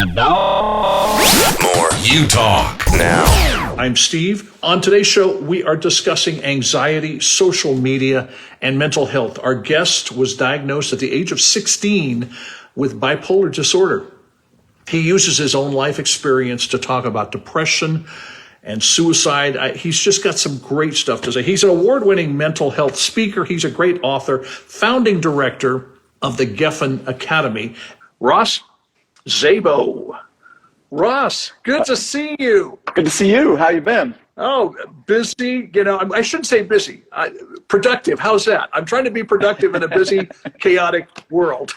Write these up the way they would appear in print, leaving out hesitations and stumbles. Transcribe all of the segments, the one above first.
And now, more You Talk. Now. I'm Steve. On today's show, we are discussing anxiety, social media, and mental health. Our guest was diagnosed at the age of 16 with bipolar disorder. He uses his own life experience to talk about depression and suicide. He's just got some great stuff to say. He's an award-winning mental health speaker. He's a great author, founding director of the Geffen Academy. Ross Szabo. Ross, good to see you. Good to see you. How you been? Oh, busy. You know, I shouldn't say busy. Productive. How's that? I'm trying to be productive in a busy, chaotic world.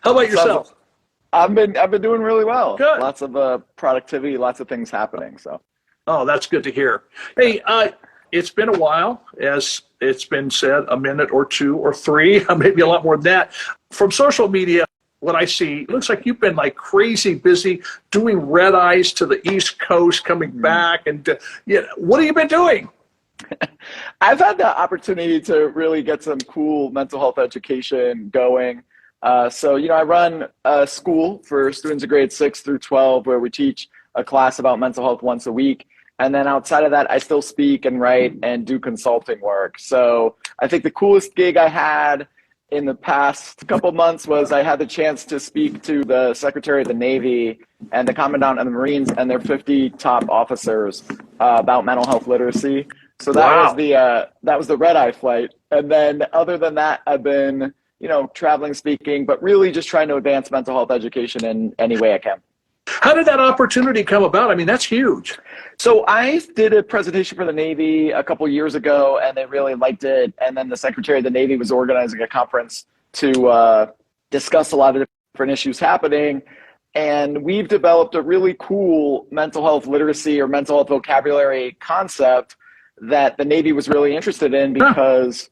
How about yourself? I've been doing really well. Good. Lots of productivity, lots of things happening. So. Oh, that's good to hear. Hey, it's been a while, as it's been said, a minute or two or three, maybe a lot more than that. From social media, what I see, it looks like you've been like crazy busy doing red eyes to the East Coast, coming back. And what have you been doing? I've had the opportunity to really get some cool mental health education going. So, I run a school for students of grades 6 through 12 where we teach a class about mental health once a week. And then outside of that, I still speak and write and do consulting work. So I think the coolest gig I had in the past couple months was I had the chance to speak to the Secretary of the Navy and the Commandant of the Marines and their 50 top officers about mental health literacy. So that was the red eye flight. And then other than that, I've been, traveling, speaking, but really just trying to advance mental health education in any way I can. How did that opportunity come about? I mean, that's huge. So I did a presentation for the Navy a couple years ago, and they really liked it. And then the Secretary of the Navy was organizing a conference to discuss a lot of different issues happening. And we've developed a really cool mental health literacy or mental health vocabulary concept that the Navy was really interested in, because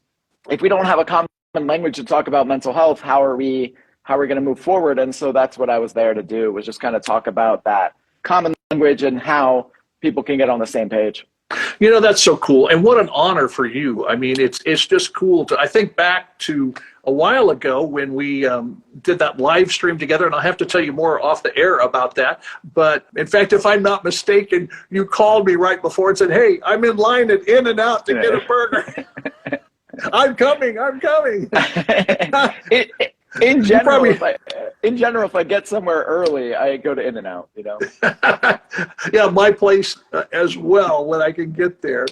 if we don't have a common language to talk about mental health, how are we going to move forward? And so that's what I was there to do, was just kind of talk about that common language and how people can get on the same page. That's so cool. And what an honor for you. I mean, it's just cool I think back to a while ago when we did that live stream together, and I'll have to tell you more off the air about that. But in fact, if I'm not mistaken, you called me right before and said, hey, I'm in line at In-N-Out to get a burger. I'm coming. In general, if I get somewhere early, I go to In-N-Out, Yeah, my place as well, when I can get there.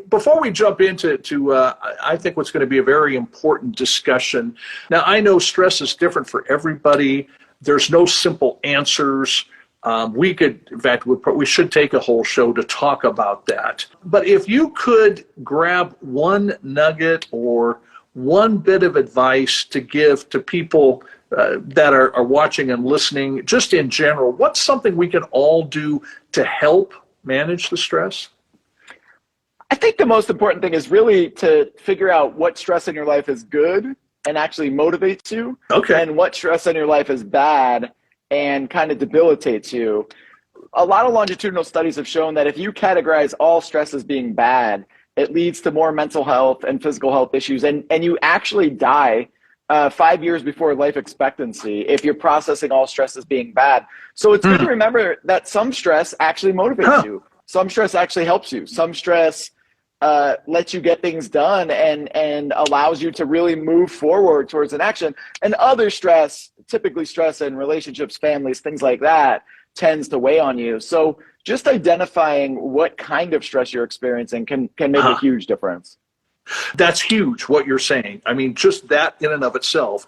Before we jump into I think what's going to be a very important discussion. Now, I know stress is different for everybody. There's no simple answers. We should take a whole show to talk about that. But if you could grab one nugget or one bit of advice to give to people that are watching and listening, just in general, what's something we can all do to help manage the stress? I think the most important thing is really to figure out what stress in your life is good and actually motivates you, and what stress in your life is bad and kind of debilitates you. A lot of longitudinal studies have shown that if you categorize all stress as being bad, it leads to more mental health and physical health issues, and you actually die 5 years before life expectancy if you're processing all stress as being bad. So it's good to remember that some stress actually motivates you. Some stress actually helps you. Some stress lets you get things done and allows you to really move forward towards an action. And other stress, typically stress in relationships, families, things like that, tends to weigh on you. So just identifying what kind of stress you're experiencing can make a huge difference. That's huge, what you're saying. I mean, just that in and of itself.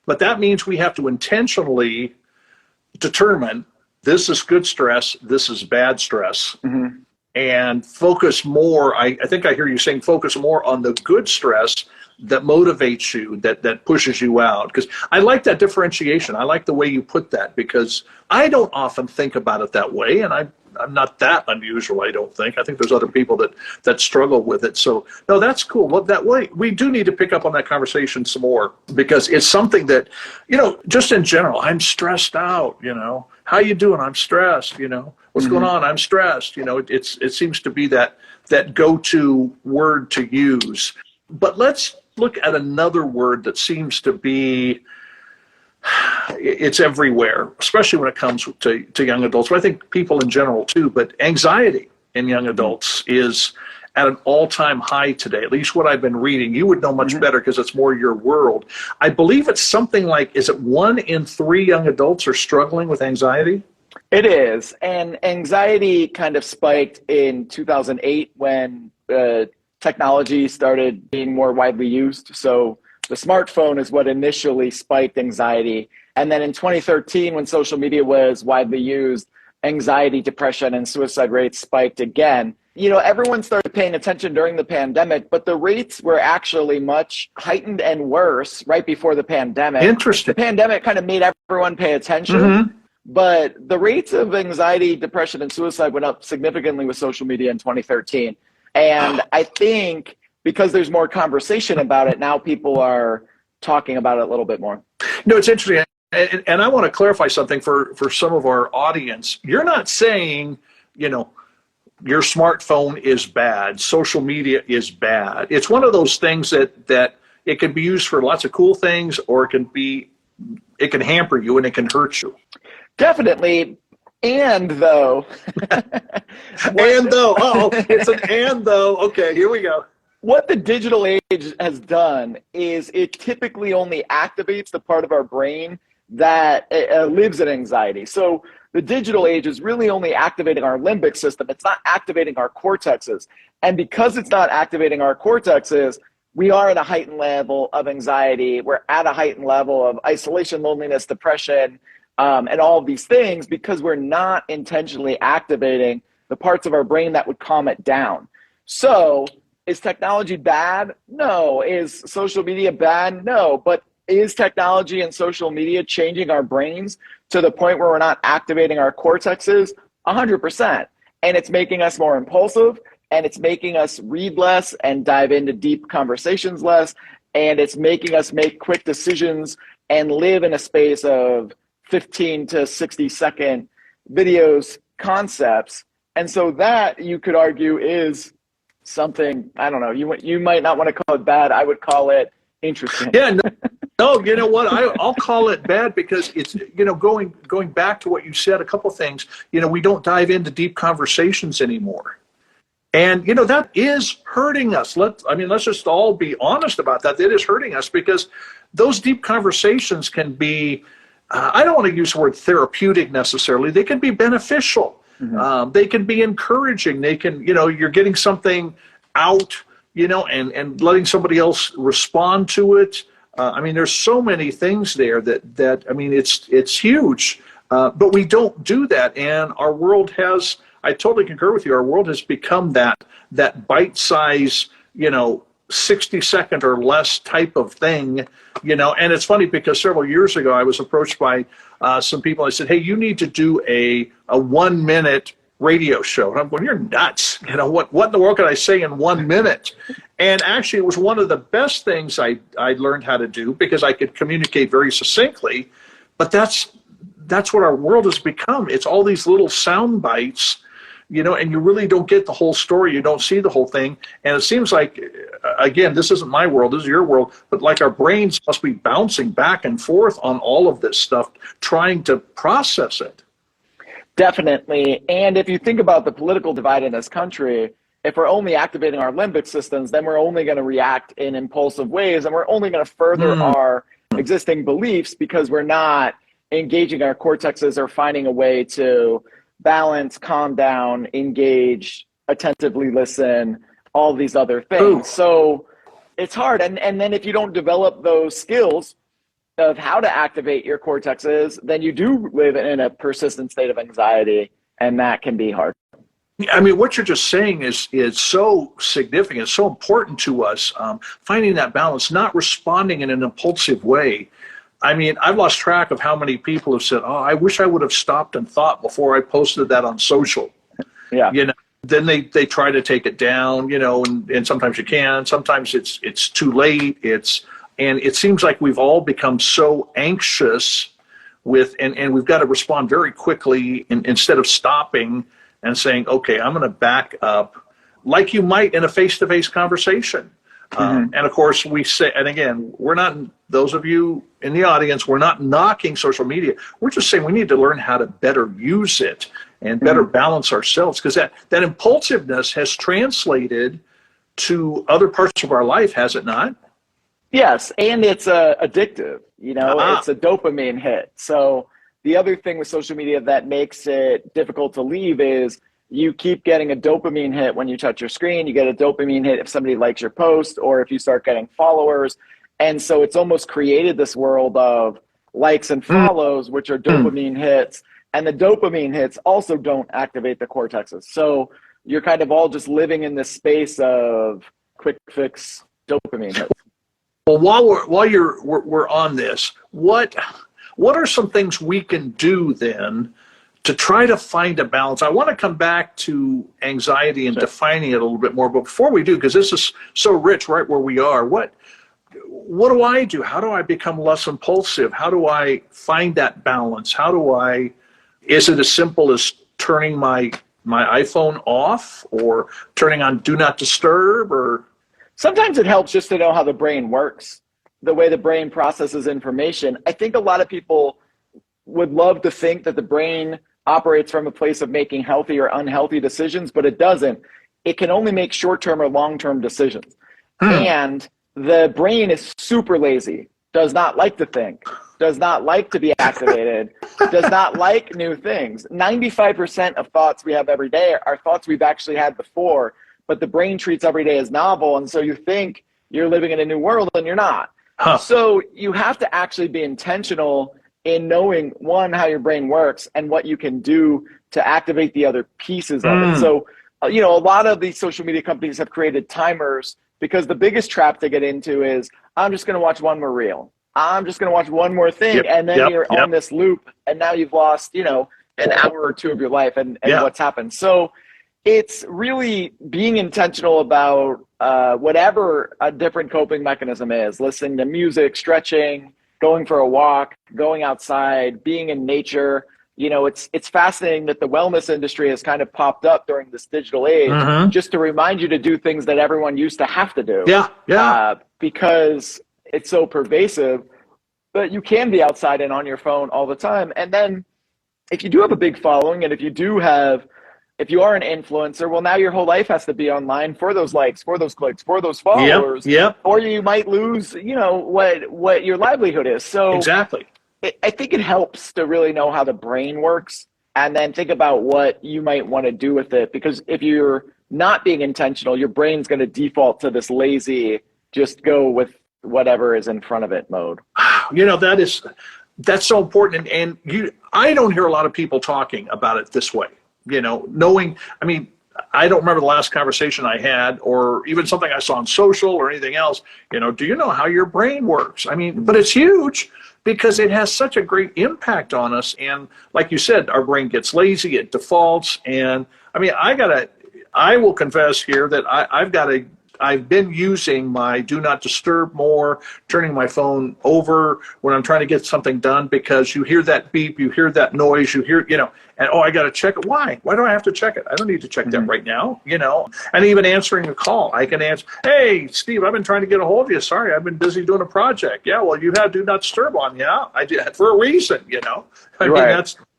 But that means we have to intentionally determine this is good stress, this is bad stress. And focus more, I think I hear you saying focus more on the good stress that motivates you, that pushes you out. Because I like that differentiation. I like the way you put that, because I don't often think about it that way, and I'm not that unusual, I don't think. I think there's other people that struggle with it. So, no, that's cool. Well, that way, we do need to pick up on that conversation some more, because it's something that, just in general, I'm stressed out, How you doing? I'm stressed, What's going on? I'm stressed. It seems to be that go-to word to use. But let's look at another word that seems to be it's everywhere, especially when it comes to young adults, but I think people in general too. But anxiety in young adults is at an all-time high today, at least what I've been reading. You would know much better because it's more your world. I believe it's something like, is it 1 in 3 young adults are struggling with anxiety? It is. And anxiety kind of spiked in 2008 when technology started being more widely used. So the smartphone is what initially spiked anxiety. And then in 2013, when social media was widely used, anxiety, depression, and suicide rates spiked again. You know, everyone started paying attention during the pandemic, but the rates were actually much heightened and worse right before the pandemic. Interesting. The pandemic kind of made everyone pay attention, but the rates of anxiety, depression, and suicide went up significantly with social media in 2013. And I think because there's more conversation about it, now people are talking about it a little bit more. No, it's interesting. And I want to clarify something for some of our audience. You're not saying, you know, your smartphone is bad, social media is bad. It's one of those things that it can be used for lots of cool things, or it can hamper you and it can hurt you. Definitely. And though. And though. Oh, it's an and though. Okay, here we go. What the digital age has done is it typically only activates the part of our brain that lives in anxiety. So the digital age is really only activating our limbic system. It's not activating our cortexes. And because it's not activating our cortexes, we are at a heightened level of anxiety. We're at a heightened level of isolation, loneliness, depression, and all of these things because we're not intentionally activating the parts of our brain that would calm it down. So is technology bad? No. Is social media bad? No. But is technology and social media changing our brains to the point where we're not activating our cortexes? 100%. And it's making us more impulsive, and it's making us read less and dive into deep conversations less, and it's making us make quick decisions and live in a space of 15 to 60 second videos, concepts. And so that, you could argue, is something, I don't know, you might not want to call it bad. I would call it interesting. Yeah, no, you know what? I'll call it bad because it's, you know, going back to what you said, a couple things, you know, we don't dive into deep conversations anymore. And, you know, that is hurting us. Let's just all be honest about that. It is hurting us because those deep conversations can be, I don't want to use the word therapeutic necessarily. They can be beneficial. They can be encouraging. They can, you know, you're getting something out, you know, and letting somebody else respond to it. I mean, there's so many things there that I mean, it's huge, but we don't do that. And our world has, I totally concur with you. Our world has become that bite-size, you know, 60-second or less type of thing, you know. And it's funny because several years ago, I was approached by some people. I said, hey, you need to do a 1-minute radio show. And I'm going, you're nuts. You know, what in the world can I say in 1 minute? And actually, it was one of the best things I learned how to do because I could communicate very succinctly. But that's what our world has become. It's all these little sound bites, you know, and you really don't get the whole story. You don't see the whole thing. And it seems like, again, this isn't my world, this is your world, but like our brains must be bouncing back and forth on all of this stuff, trying to process it. Definitely. And if you think about the political divide in this country, if we're only activating our limbic systems, then we're only going to react in impulsive ways, and we're only going to further our existing beliefs because we're not engaging our cortexes or finding a way to balance, calm down, engage, attentively listen, all these other things. Ooh. So it's hard. And then if you don't develop those skills of how to activate your cortexes, then you do live in a persistent state of anxiety, and that can be hard. I mean, what you're just saying is so significant, so important to us, finding that balance, not responding in an impulsive way. I mean, I've lost track of how many people have said, oh, I wish I would have stopped and thought before I posted that on social. Yeah. You know, then they try to take it down, you know, and sometimes you can, sometimes it's too late. And it seems like we've all become so anxious and we've got to respond very quickly instead of stopping and saying, okay, I'm going to back up like you might in a face-to-face conversation. And of course, we say, and again, we're not, those of you in the audience, we're not knocking social media. We're just saying we need to learn how to better use it and better balance ourselves, because that impulsiveness has translated to other parts of our life, has it not? Yes, and it's addictive. It's a dopamine hit. So the other thing with social media that makes it difficult to leave is you keep getting a dopamine hit when you touch your screen. You get a dopamine hit if somebody likes your post or if you start getting followers. And so it's almost created this world of likes and follows, which are dopamine hits. And the dopamine hits also don't activate the cortexes. So you're kind of all just living in this space of quick fix dopamine hits. Well, while we're on this, what are some things we can do then to try to find a balance? I want to come back to anxiety and defining it a little bit more, but before we do, because this is so rich right where we are, what do I do? How do I become less impulsive? How do I find that balance? Is it as simple as turning my iPhone off or turning on Do Not Disturb? Or sometimes it helps just to know how the brain works, the way the brain processes information. I think a lot of people would love to think that the brain operates from a place of making healthy or unhealthy decisions, but it doesn't. It can only make short-term or long-term decisions. And the brain is super lazy, does not like to think, does not like to be activated, does not like new things. 95% of thoughts we have every day are thoughts we've actually had before, but the brain treats every day as novel. And so you think you're living in a new world and you're not. So you have to actually be intentional in knowing, one, how your brain works and what you can do to activate the other pieces of it. So, a lot of these social media companies have created timers because the biggest trap to get into is, I'm just going to watch one more reel. I'm just going to watch one more thing. And then you're on this loop and now you've lost, an hour or two of your life and what's happened. So it's really being intentional about whatever a different coping mechanism is, listening to music, stretching, going for a walk, going outside, being in nature. It's fascinating that the wellness industry has kind of popped up during this digital age, just to remind you to do things that everyone used to have to do. Because it's so pervasive. But you can be outside and on your phone all the time. And then if you do have a big following, and if you are an influencer, well, now your whole life has to be online for those likes, for those clicks, for those followers. Or you might lose, what your livelihood is. So exactly. I think it helps to really know how the brain works and then think about what you might want to do with it. Because if you're not being intentional, your brain's going to default to this lazy, just go with whatever is in front of it mode. That's so important. And I don't hear a lot of people talking about it this way. I don't remember the last conversation I had or even something I saw on social or anything else. Do you know how your brain works? But it's huge because it has such a great impact on us. And like you said, our brain gets lazy, it defaults. And I will confess here that I've been using my Do Not Disturb more, turning my phone over when I'm trying to get something done, because you hear that beep, you hear that noise, you hear, and I got to check it. Why? Why do I have to check it? I don't need to check that right now, And even answering a call, I can answer, hey, Steve, I've been trying to get a hold of you. Sorry, I've been busy doing a project. Yeah, well, you have Do Not Disturb on. Yeah, I did for a reason,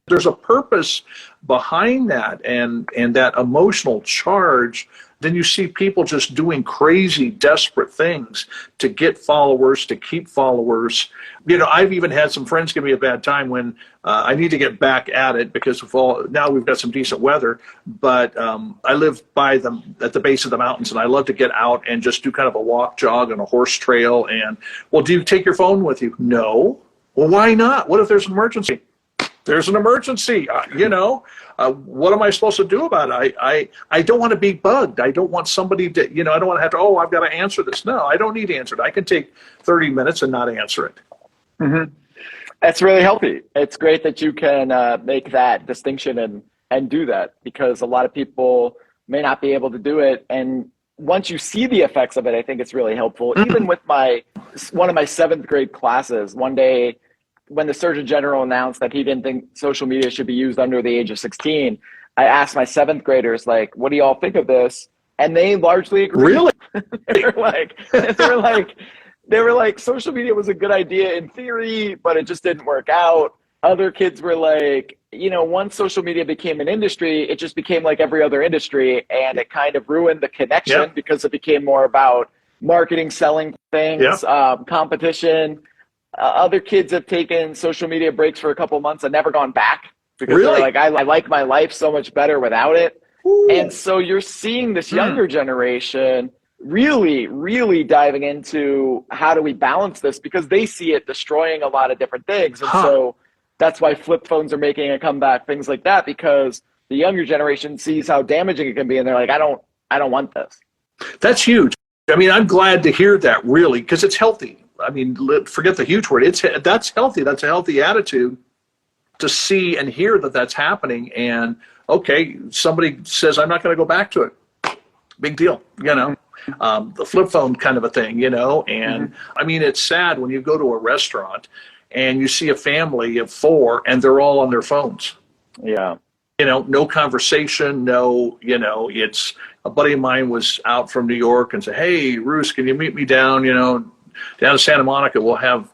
there's a purpose behind that and that emotional charge. Then you see people just doing crazy, desperate things to get followers, to keep followers. I've even had some friends give me a bad time when I need to get back at it because now we've got some decent weather, but I live at the base of the mountains, and I love to get out and just do kind of a walk, jog on a horse trail. And, well, do you take your phone with you? No. Well, why not? What if there's an emergency? There's an emergency, what am I supposed to do about it? I don't want to be bugged. I don't want somebody to, I don't want to have to, I've got to answer this. No, I don't need to answer it. I can take 30 minutes and not answer it. That's really healthy. It's great that you can make that distinction and do that, because a lot of people may not be able to do it. And once you see the effects of it, I think it's really helpful. Even with one of my 7th grade classes, one day, when the Surgeon General announced that he didn't think social media should be used under the age of 16, I asked my 7th graders, what do y'all think of this? And they largely agree. Really? they were like, social media was a good idea in theory, but it just didn't work out. Other kids were like, once social media became an industry, it just became like every other industry, and it kind of ruined the connection because it became more about marketing, selling things, competition. Other kids have taken social media breaks for a couple months and never gone back because they're like, I like my life so much better without it. Ooh. And so you're seeing this younger generation really, really diving into how do we balance this, because they see it destroying a lot of different things. And so that's why flip phones are making a comeback, things like that, because the younger generation sees how damaging it can be, and they're like, I don't want this. That's huge. I mean, I'm glad to hear that, really, because it's healthy. I mean, forget the huge word. That's healthy. That's a healthy attitude to see and hear that that's happening. And okay, somebody says, I'm not going to go back to it. Big deal, the flip phone kind of a thing, and I mean, it's sad when you go to a restaurant and you see a family of 4 and they're all on their phones. Yeah. No conversation, it's a buddy of mine was out from New York and said, hey, Roos, can you meet me down to Santa Monica? We'll have,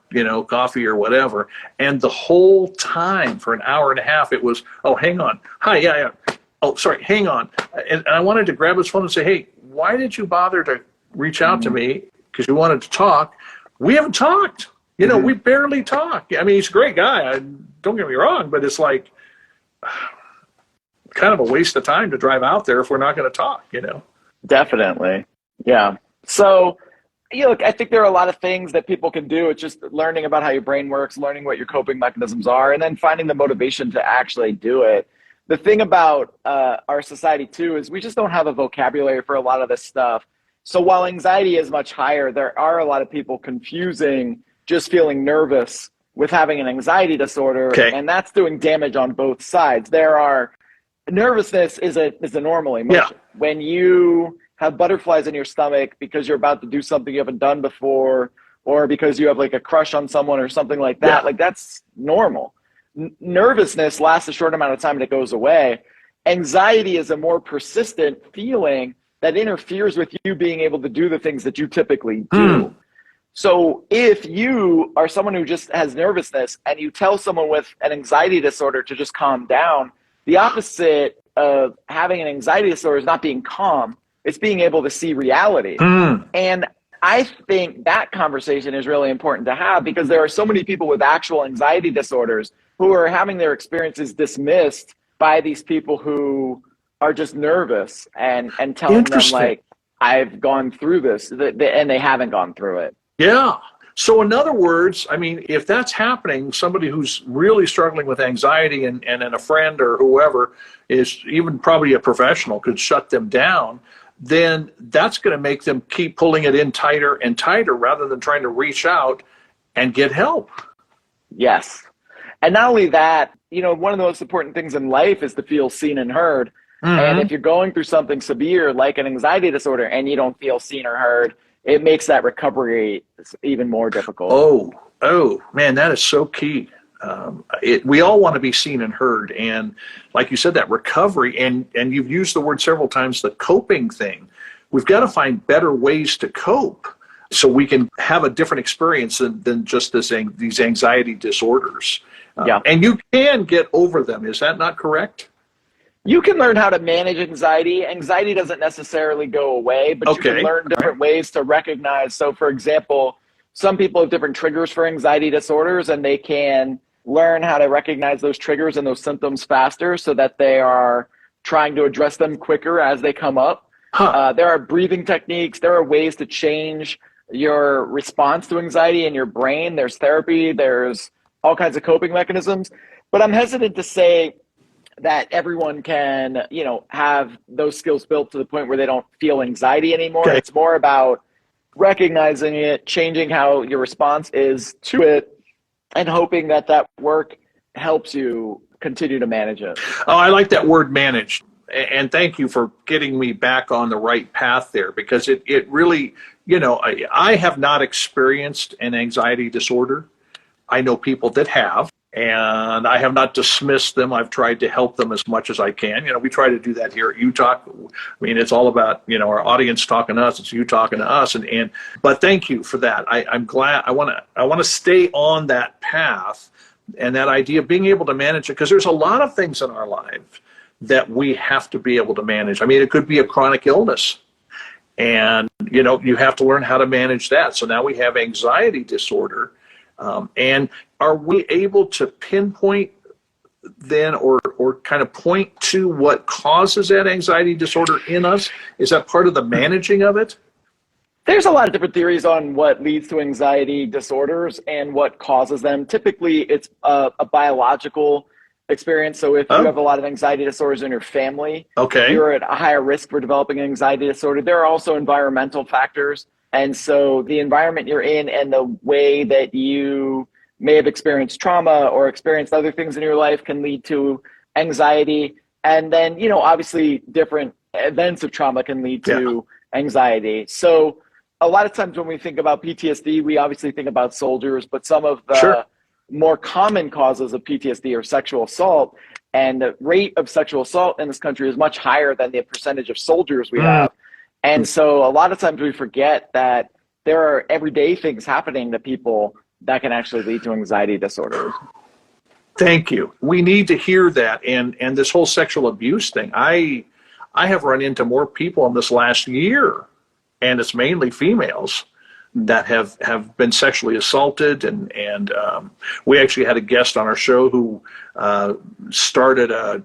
coffee or whatever. And the whole time for an hour and a half, it was, oh, hang on. Hi, yeah. Oh, sorry, hang on. And I wanted to grab his phone and say, hey, why did you bother to reach out to me? Because you wanted to talk. We haven't talked. We barely talk. I mean, he's a great guy. Don't get me wrong, but it's like kind of a waste of time to drive out there if we're not going to talk, Definitely. Yeah. So, look, I think there are a lot of things that people can do. It's just learning about how your brain works, learning what your coping mechanisms are, and then finding the motivation to actually do it. The thing about our society, too, is we just don't have a vocabulary for a lot of this stuff. So while anxiety is much higher, there are a lot of people confusing just feeling nervous with having an anxiety disorder, and that's doing damage on both sides. Nervousness is a normal emotion. Yeah. When you have butterflies in your stomach because you're about to do something you haven't done before, or because you have like a crush on someone or something like that, like that's normal. Nervousness lasts a short amount of time and it goes away. Anxiety is a more persistent feeling that interferes with you being able to do the things that you typically do. So if you are someone who just has nervousness and you tell someone with an anxiety disorder to just calm down, the opposite of having an anxiety disorder is not being calm. It's being able to see reality. And I think that conversation is really important to have, because there are so many people with actual anxiety disorders who are having their experiences dismissed by these people who are just nervous and telling them like, I've gone through this, and they haven't gone through it. Yeah. So in other words, I mean, if that's happening, somebody who's really struggling with anxiety and a friend or whoever is even probably a professional could shut them down, then that's going to make them keep pulling it in tighter and tighter rather than trying to reach out and get help. Yes. And not only that, one of the most important things in life is to feel seen and heard. And if you're going through something severe like an anxiety disorder and you don't feel seen or heard, it makes that recovery even more difficult. Oh, man, that is so key. We all want to be seen and heard. And like you said, that recovery, and you've used the word several times, the coping thing. We've got to find better ways to cope so we can have a different experience than just these anxiety disorders. And you can get over them. Is that not correct? You can learn how to manage anxiety. Anxiety doesn't necessarily go away, but you can learn different ways to recognize. So, for example, some people have different triggers for anxiety disorders, and they can learn how to recognize those triggers and those symptoms faster so that they are trying to address them quicker as they come up. There are breathing techniques. There are ways to change your response to anxiety in your brain. There's therapy. There's all kinds of coping mechanisms. But I'm hesitant to say that everyone can, have those skills built to the point where they don't feel anxiety anymore. It's more about recognizing it, changing how your response is to it, and hoping that work helps you continue to manage it. Oh, I like that word, manage. And thank you for getting me back on the right path there, because it really, I have not experienced an anxiety disorder. I know people that have. and I have not dismissed them. I've tried to help them as much as I can. We try to do that here at UTalk. I mean, it's all about, our audience talking to us. It's you talking to us. But thank you for that. I'm glad. I want to stay on that path and that idea of being able to manage it, because there's a lot of things in our life that we have to be able to manage. I mean, it could be a chronic illness, and, you have to learn how to manage that. So now we have anxiety disorder. And are we able to pinpoint then or kind of point to what causes that anxiety disorder in us? Is that part of the managing of it? There's a lot of different theories on what leads to anxiety disorders and what causes them. Typically, it's a biological experience. So if you have a lot of anxiety disorders in your family, you're at a higher risk for developing an anxiety disorder. There are also environmental factors. And so the environment you're in and the way that you may have experienced trauma or experienced other things in your life can lead to anxiety. And then, obviously different events of trauma can lead to anxiety. So a lot of times when we think about PTSD, we obviously think about soldiers, but some of the more common causes of PTSD are sexual assault. And the rate of sexual assault in this country is much higher than the percentage of soldiers we have. And so a lot of times we forget that there are everyday things happening to people that can actually lead to anxiety disorders. Thank you. We need to hear that. And this whole sexual abuse thing, I have run into more people in this last year, and it's mainly females, that have been sexually assaulted. And we actually had a guest on our show who started a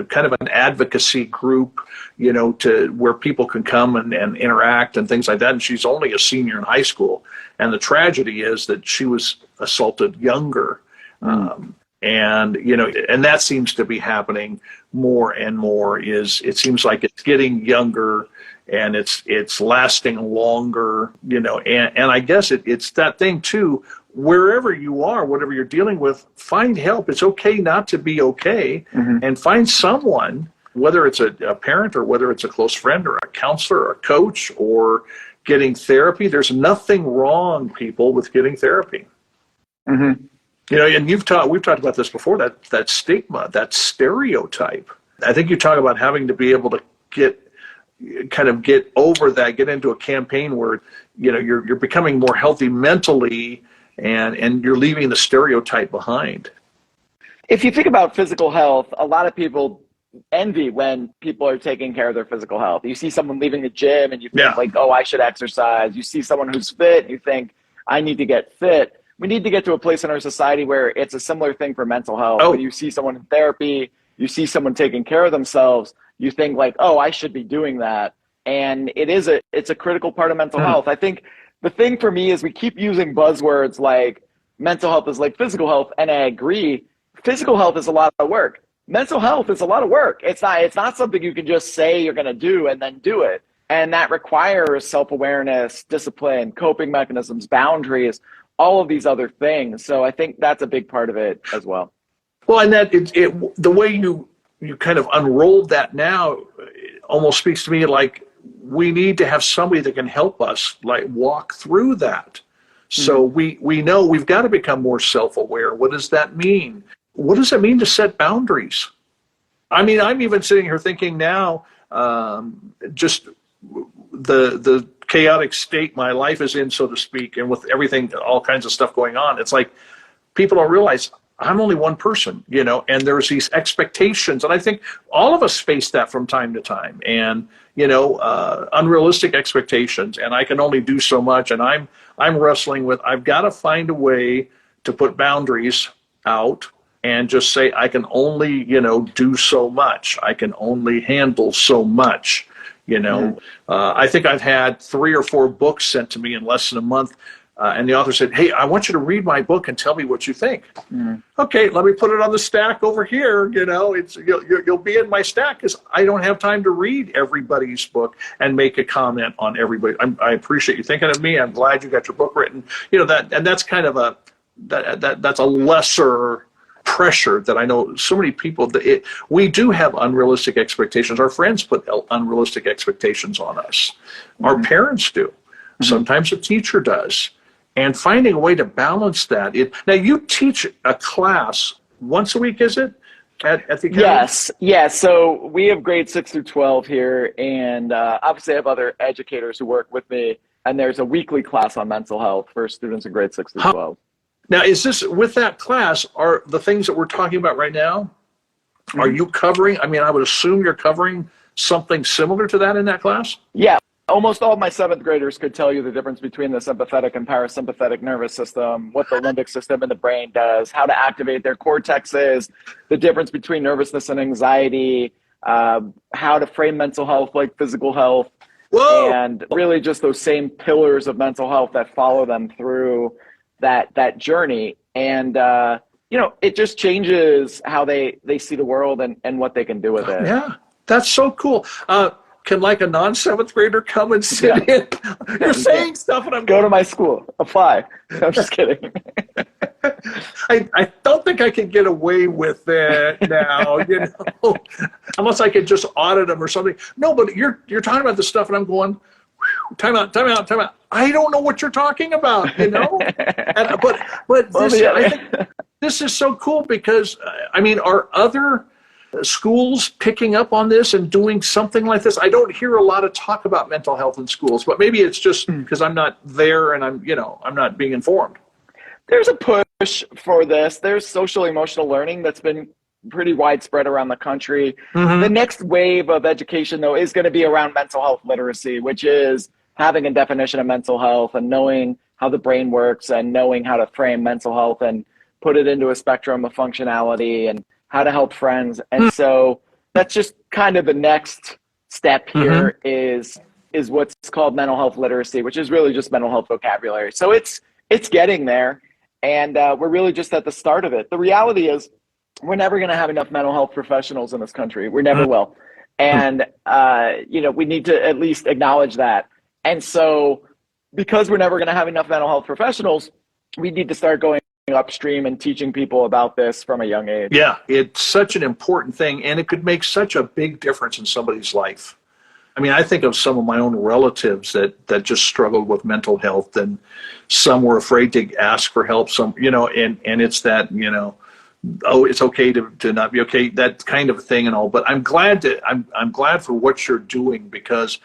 kind of an advocacy group, to where people can come and interact and things like that. And she's only a senior in high school. And the tragedy is that she was assaulted younger. And that seems to be happening more and more. It seems like it's getting younger and it's lasting longer, and I guess it's that thing too, wherever you are, whatever you're dealing with, find help. It's okay not to be okay, and find someone, whether it's a parent or whether it's a close friend or a counselor or a coach or getting therapy. There's nothing wrong, people, with getting therapy. And we've talked about this before, that stigma, that stereotype. I think you talk about having to be able to get over that, get into a campaign where, you're becoming more healthy mentally and you're leaving the stereotype behind. If you think about physical health, a lot of people envy when people are taking care of their physical health. You see someone leaving the gym and you think I should exercise. You see someone who's fit and you think, I need to get fit. We need to get to a place in our society where it's a similar thing for mental health. When you see someone in therapy, you see someone taking care of themselves, you think I should be doing that. And it's a critical part of mental health. I think the thing for me is we keep using buzzwords like mental health is like physical health. And I agree, physical health is a lot of work. Mental health is a lot of work. It's not something you can just say you're going to do and then do it. And that requires self-awareness, discipline, coping mechanisms, boundaries, all of these other things. So I think that's a big part of it as well. Well, and that the way you kind of unrolled that now almost speaks to me like we need to have somebody that can help us walk through that. So we know we've got to become more self-aware. What does that mean? What does it mean to set boundaries? I mean, I'm even sitting here thinking now, just the chaotic state my life is in, so to speak, and with everything, all kinds of stuff going on, it's like people don't realize I'm only one person, and there's these expectations. And I think all of us face that from time to time, and, unrealistic expectations, and I can only do so much. And I'm wrestling with, I've got to find a way to put boundaries out and just say, I can only, do so much. I can only handle so much, I think I've had 3 or 4 books sent to me in less than a month. And the author said, hey, I want you to read my book and tell me what you think. Okay, let me put it on the stack over here. You'll be in my stack because I don't have time to read everybody's book and make a comment on everybody. I appreciate you thinking of me. I'm glad you got your book written. That's kind of that's a lesser pressure that I know so many people, we do have unrealistic expectations. Our friends put unrealistic expectations on us. Our parents do. Sometimes a teacher does. and finding a way to balance that. Now, you teach a class once a week, is it, at the academy? Yes. Yeah. So we have grades 6 through 12 here, and obviously I have other educators who work with me, and there's a weekly class on mental health for students in grades 6 through 12. Now, is this, with that class, are the things that we're talking about right now, are you covering, I mean, I would assume you're covering something similar to that in that class? Yeah. Almost all of my 7th graders could tell you the difference between the sympathetic and parasympathetic nervous system, what the limbic system in the brain does, how to activate their cortexes, the difference between nervousness and anxiety, how to frame mental health like physical health. Whoa. And really just those same pillars of mental health that follow them through that journey. And, it just changes how they see the world and what they can do with it. Yeah, that's so cool. Can like a non-7th grader come and sit in? You're saying stuff and I'm go to my school, apply. I'm just kidding. I don't think I can get away with that now, unless I could just audit them or something. No, but you're talking about this stuff and I'm going, time out. I don't know what you're talking about, but this, I think this is so cool because, are other schools picking up on this and doing something like this? I don't hear a lot of talk about mental health in schools, but maybe it's just because I'm not there and I'm not being informed. There's a push for this. There's social emotional learning that's been pretty widespread around the country. Mm-hmm. The next wave of education, though, is going to be around mental health literacy, which is having a definition of mental health and knowing how the brain works and knowing how to frame mental health and put it into a spectrum of functionality and how to help friends. And so that's just kind of the next step here is what's called mental health literacy, which is really just mental health vocabulary. So it's getting there, and we're really just at the start of it. The reality is we're never going to have enough mental health professionals in this country. We never will. And, we need to at least acknowledge that. And so because we're never going to have enough mental health professionals, we need to start going upstream and teaching people about this from a young age. Yeah, it's such an important thing, and it could make such a big difference in somebody's life. I think of some of my own relatives that just struggled with mental health, and some were afraid to ask for help. Some, and it's that, it's okay to not be okay, that kind of thing and all. But I'm glad for what you're doing because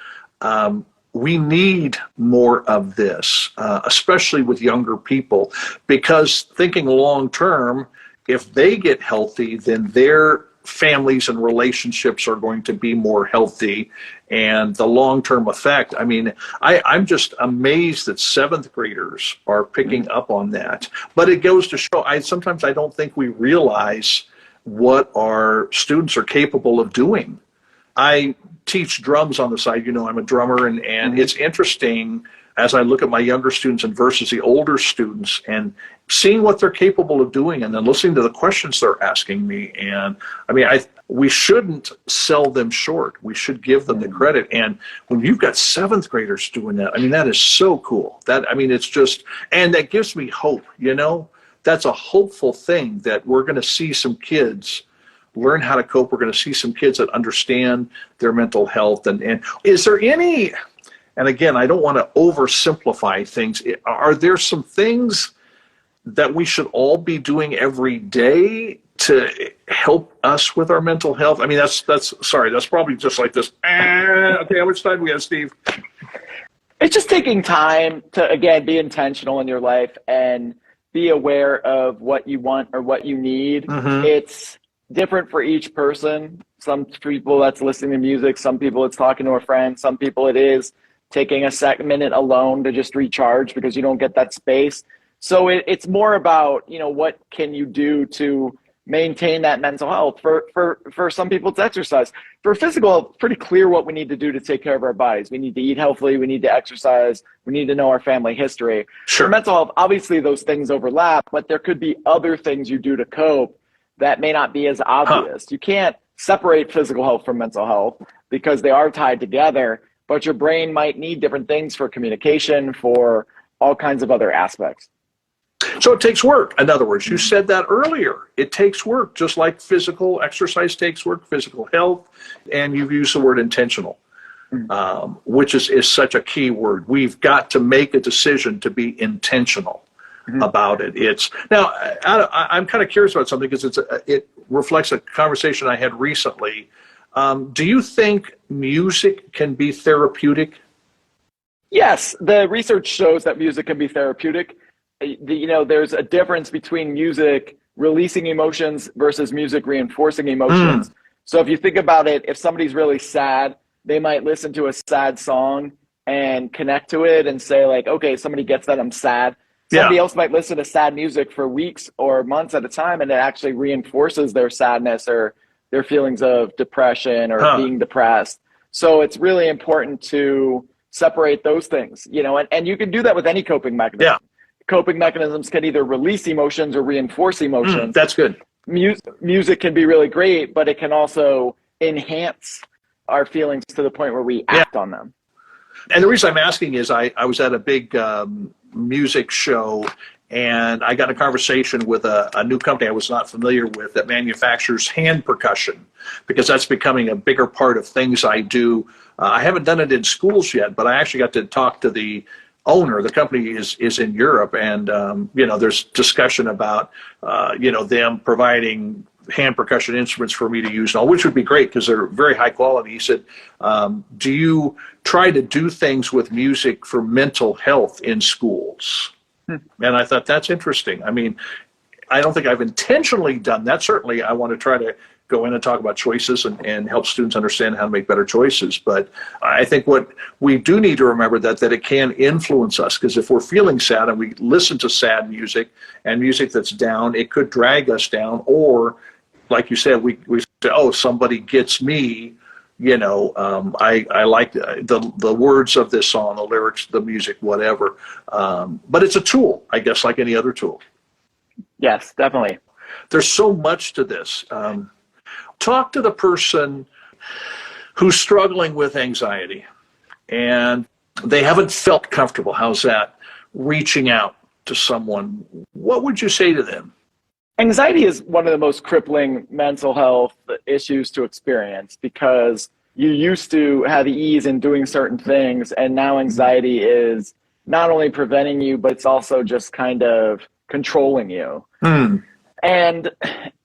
we need more of this, especially with younger people, because thinking long term, if they get healthy, then their families and relationships are going to be more healthy, and the long-term effect. I'm just amazed that 7th graders are picking up on that. But it goes to show, sometimes I don't think we realize what our students are capable of doing. I teach drums on the side. I'm a drummer, and it's interesting as I look at my younger students and versus the older students and seeing what they're capable of doing and then listening to the questions they're asking me. And we shouldn't sell them short. We should give them the credit. And when you've got 7th graders doing that, that is so cool. It's just, and that gives me hope, that's a hopeful thing that we're going to see some kids learn how to cope. We're going to see some kids that understand their mental health. And is there any, and again, I don't want to oversimplify things. Are there some things that we should all be doing every day to help us with our mental health? That's probably just like this. Okay, how much time we have, Steve? It's just taking time to, again, be intentional in your life and be aware of what you want or what you need. It's different for each person. Some people that's listening to music, some people it's talking to a friend, some people it is taking a minute alone to just recharge because you don't get that space. So it's more about, what can you do to maintain that mental health? For some people, it's exercise. For physical, it's pretty clear what we need to do to take care of our bodies. We need to eat healthily. We need to exercise. We need to know our family history. Sure. For mental health, obviously those things overlap, but there could be other things you do to cope that may not be as obvious. You can't separate physical health from mental health because they are tied together, but your brain might need different things for communication, for all kinds of other aspects. So it takes work. In other words, you said that earlier. It takes work, just like physical exercise takes work, physical health, and you've used the word intentional. which is such a key word. We've got to make a decision to be intentional about it. It's now I'm kind of curious about something because it reflects a conversation I had recently. Do you think music can be therapeutic? Yes, the research shows that music can be therapeutic. There's a difference between music releasing emotions versus music reinforcing emotions. So if you think about it, if somebody's really sad, they might listen to a sad song and connect to it and say like, okay, somebody gets that I'm sad. Somebody else might listen to sad music for weeks or months at a time, and it actually reinforces their sadness or their feelings of depression or being depressed. So it's really important to separate those things, and you can do that with any coping mechanism. Yeah. Coping mechanisms can either release emotions or reinforce emotions. That's good. Music can be really great, but it can also enhance our feelings to the point where we act on them. And the reason I'm asking is I was at a big music show, and I got a conversation with a new company I was not familiar with that manufactures hand percussion, because that's becoming a bigger part of things I do. I haven't done it in schools yet, but I actually got to talk to the owner. The company is in Europe, and there's discussion about them providing hand percussion instruments for me to use, and all, which would be great because they're very high quality. He said, do you try to do things with music for mental health in schools? And I thought, that's interesting. I mean, I don't think I've intentionally done that. Certainly, I want to try to go in and talk about choices and help students understand how to make better choices. But I think what we do need to remember that it can influence us, because if we're feeling sad and we listen to sad music and music that's down, it could drag us down. Or, like you said, we say, oh, somebody gets me. I like the words of this song, the lyrics, the music, whatever. But it's a tool, I guess, like any other tool. Yes, definitely. There's so much to this. Talk to the person who's struggling with anxiety and they haven't felt comfortable. How's that? Reaching out to someone. What would you say to them? Anxiety is one of the most crippling mental health issues to experience, because you used to have ease in doing certain things, and now anxiety is not only preventing you, but it's also just kind of controlling you. And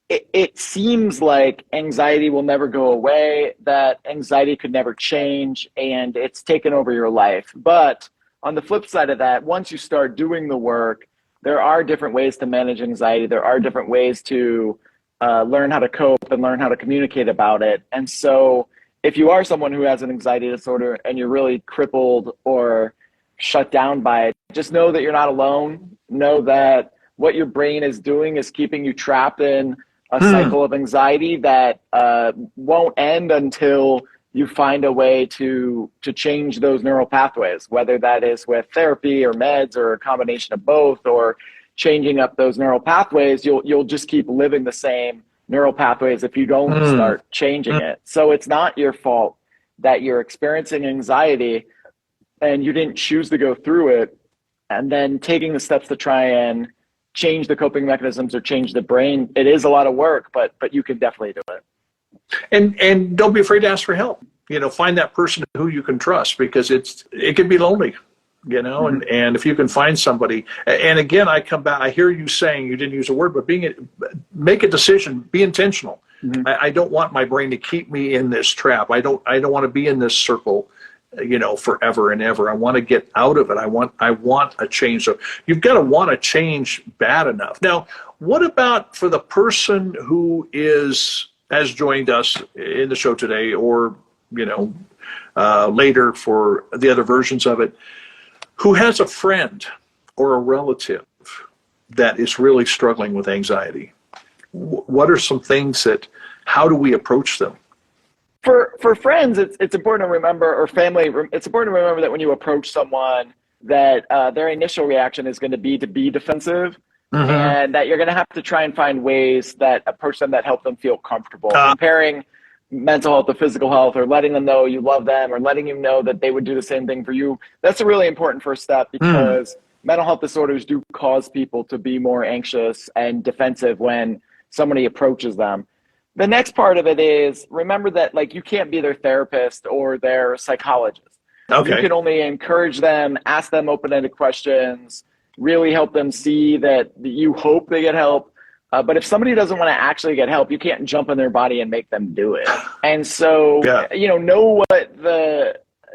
it seems like anxiety will never go away, that anxiety could never change, and it's taken over your life. But on the flip side of that, once you start doing the work, there are different ways to manage anxiety. There are different ways to learn how to cope and learn how to communicate about it. And so if you are someone who has an anxiety disorder and you're really crippled or shut down by it, just know that you're not alone. Know that what your brain is doing is keeping you trapped in a cycle of anxiety that won't end until you find a way to change those neural pathways, whether that is with therapy or meds or a combination of both, or changing up those neural pathways. You'll just keep living the same neural pathways if you don't start changing it. So it's not your fault that you're experiencing anxiety and you didn't choose to go through it, and then taking the steps to try and change the coping mechanisms or change the brain. It is a lot of work, but you can definitely do it. And don't be afraid to ask for help. Find that person who you can trust, because it can be lonely, and if you can find somebody. And again, I come back, I hear you saying, you didn't use a word, but make a decision, be intentional. I don't want my brain to keep me in this trap. I don't want to be in this circle, forever and ever. I want to get out of it. I want a change. So you've got to want to change bad enough. Now, what about for the person who has joined us in the show today, or later for the other versions of it, who has a friend or a relative that is really struggling with anxiety? What are some things how do we approach them? For friends, it's important to remember, or family, it's important to remember that when you approach someone, that their initial reaction is going to be defensive, and that you're going to have to try and find ways that approach them that help them feel comfortable. Comparing mental health to physical health, or letting them know you love them, or letting you know that they would do the same thing for you. That's a really important first step, because mental health disorders do cause people to be more anxious and defensive when somebody approaches them. The next part of it is remember that like you can't be their therapist or their psychologist. Okay. You can only encourage them, ask them open-ended questions, really help them see that you hope they get help. But if somebody doesn't want to actually get help, you can't jump in their body and make them do it. And so,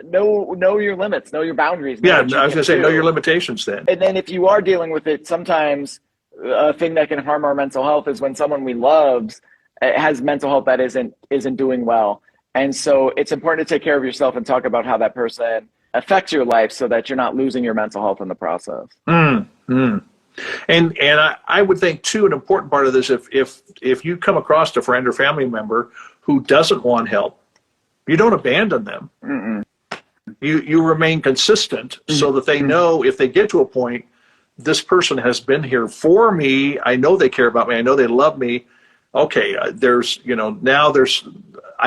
know your limits, know your boundaries. Yeah, I was going to say, know your limitations then. And then if you are dealing with it, sometimes a thing that can harm our mental health is when someone we love has mental health that isn't doing well. And so it's important to take care of yourself and talk about how that person affects your life so that you're not losing your mental health in the process. Mm-hmm. And I would think too, an important part of this, if you come across a friend or family member who doesn't want help, you don't abandon them. Mm-mm. You remain consistent so that they know if they get to a point, this person has been here for me. I know they care about me. I know they love me. Okay, I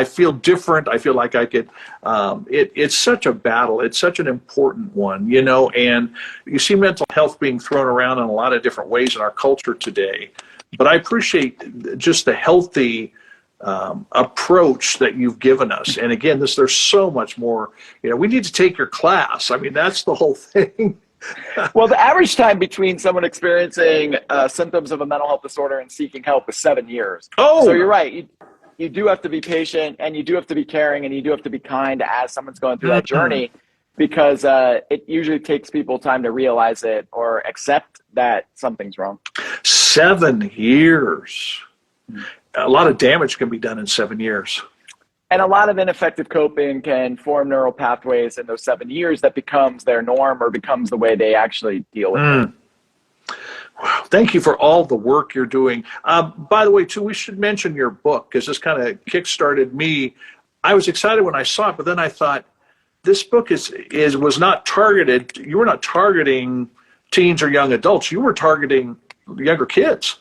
feel different. I feel like I could, it's such a battle. It's such an important one, and you see mental health being thrown around in a lot of different ways in our culture today. But I appreciate just the healthy approach that you've given us. And again, there's so much more, we need to take your class. I mean, that's the whole thing. Well, the average time between someone experiencing symptoms of a mental health disorder and seeking help is 7 years. Oh, so you're right. You do have to be patient, and you do have to be caring, and you do have to be kind as someone's going through that journey, because it usually takes people time to realize it or accept that something's wrong. 7 years. A lot of damage can be done in 7 years. And a lot of ineffective coping can form neural pathways in those 7 years that becomes their norm or becomes the way they actually deal with it. Wow. Thank you for all the work you're doing. By the way, too, we should mention your book, because this kind of kickstarted me. I was excited when I saw it, but then I thought, this book was not targeted. You were not targeting teens or young adults. You were targeting younger kids.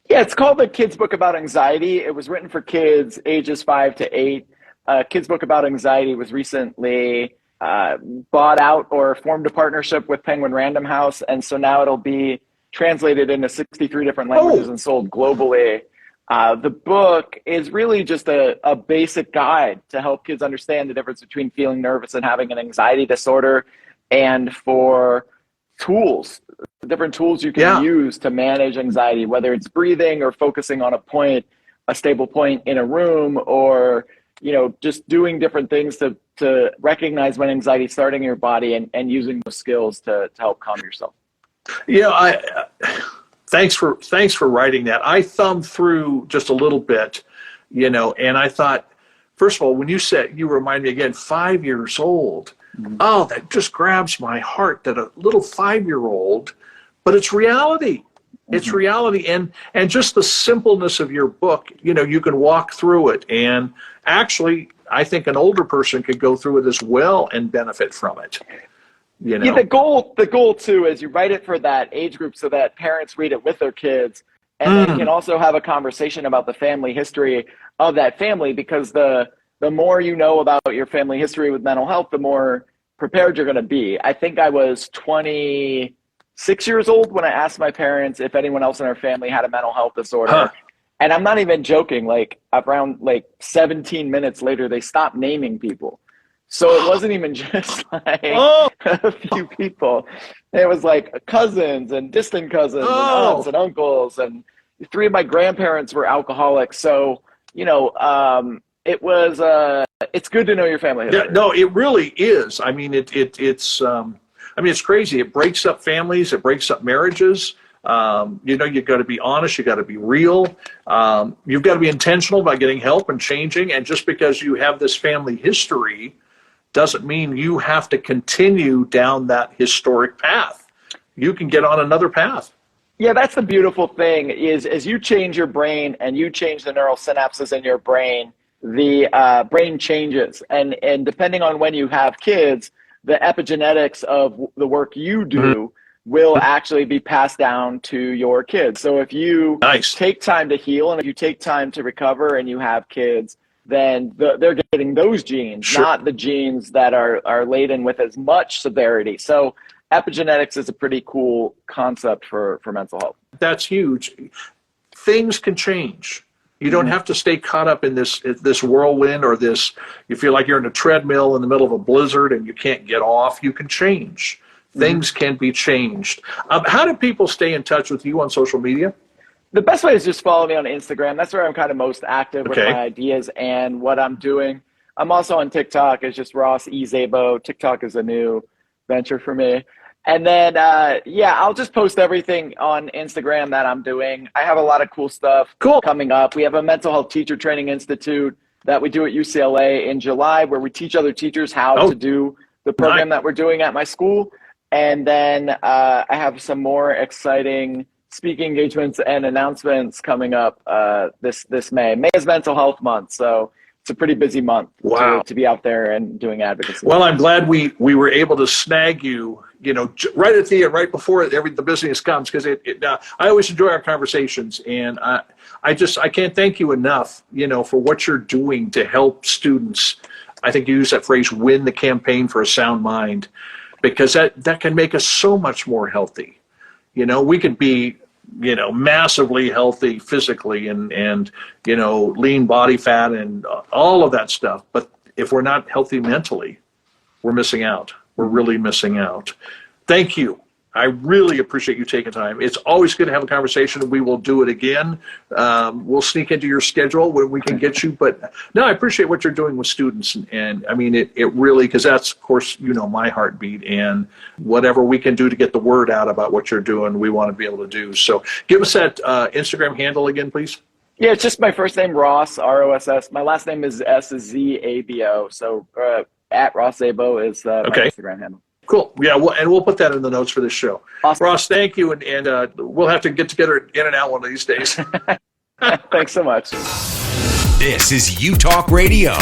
Yeah, it's called The Kids Book About Anxiety. It was written for kids ages 5 to 8. Kids Book About Anxiety was recently bought out or formed a partnership with Penguin Random House. And so now it'll be translated into 63 different languages and sold globally. The book is really just a basic guide to help kids understand the difference between feeling nervous and having an anxiety disorder, and for different tools you can use to manage anxiety, whether it's breathing or focusing on a stable point in a room, or just doing different things to recognize when anxiety is starting in your body and using those skills to help calm yourself. Thanks for writing that. I thumbed through just a little bit, and I thought, first of all, when you said, you remind me again, 5 years old. Oh, that just grabs my heart, that a little 5-year-old, but it's reality. It's reality. And just the simpleness of your book, you can walk through it. And actually, I think an older person could go through it as well and benefit from it. Yeah, the goal too is you write it for that age group so that parents read it with their kids, and then can also have a conversation about the family history of that family, because the more you know about your family history with mental health, the more prepared you're going to be. I think I was 26 years old when I asked my parents if anyone else in our family had a mental health disorder. And I'm not even joking, around 17 minutes later, they stopped naming people. So it wasn't even just a few people. It was cousins and distant cousins and aunts and uncles, and 3 of my grandparents were alcoholics. So, it was, it's good to know your family history. Yeah, no, it really is. I mean, it's crazy. It breaks up families. It breaks up marriages. You've got to be honest. You've got to be real. You've got to be intentional about getting help and changing. And just because you have this family history doesn't mean you have to continue down that historic path. You can get on another path. Yeah, that's the beautiful thing is as you change your brain and you change the neural synapses in your brain, the brain changes. And depending on when you have kids, the epigenetics of the work you do will actually be passed down to your kids. So if you take time to heal and if you take time to recover and you have kids, then they're getting those genes, not the genes that are laden with as much severity. So epigenetics is a pretty cool concept for mental health. That's huge. Things can change. You don't have to stay caught up in this whirlwind or this, you feel like you're in a treadmill in the middle of a blizzard and you can't get off. You can change. Things can be changed. How do people stay in touch with you on social media? The best way is just follow me on Instagram. That's where I'm kind of most active with my ideas and what I'm doing. I'm also on TikTok. It's just Ross E. Szabo. TikTok is a new venture for me. And then, I'll just post everything on Instagram that I'm doing. I have a lot of cool stuff coming up. We have a mental health teacher training institute that we do at UCLA in July, where we teach other teachers how to do the program that we're doing at my school. And then I have some more exciting speaking engagements and announcements coming up this May. May is Mental Health Month, so it's a pretty busy month to be out there and doing advocacy. Well, I'm glad we were able to snag you, right at the end, right before the business comes, because I always enjoy our conversations, and I can't thank you enough, for what you're doing to help students. I think you use that phrase, win the campaign for a sound mind, because that can make us so much more healthy. We could be, massively healthy physically and lean body fat and all of that stuff. But if we're not healthy mentally, we're missing out. We're really missing out. Thank you. I really appreciate you taking time. It's always good to have a conversation. We will do it again. We'll sneak into your schedule when we can get you. But no, I appreciate what you're doing with students. And I mean, it really, because that's, of course, my heartbeat. And whatever we can do to get the word out about what you're doing, we want to be able to do. So give us that Instagram handle again, please. Yeah, it's just my first name, Ross, R-O-S-S. My last name is S-Z-A-B-O. So at Ross Szabo is my Instagram handle. Cool. Yeah, we'll put that in the notes for this show. Awesome. Ross, thank you, and we'll have to get together in and out one of these days. Thanks so much. This is U Talk Radio.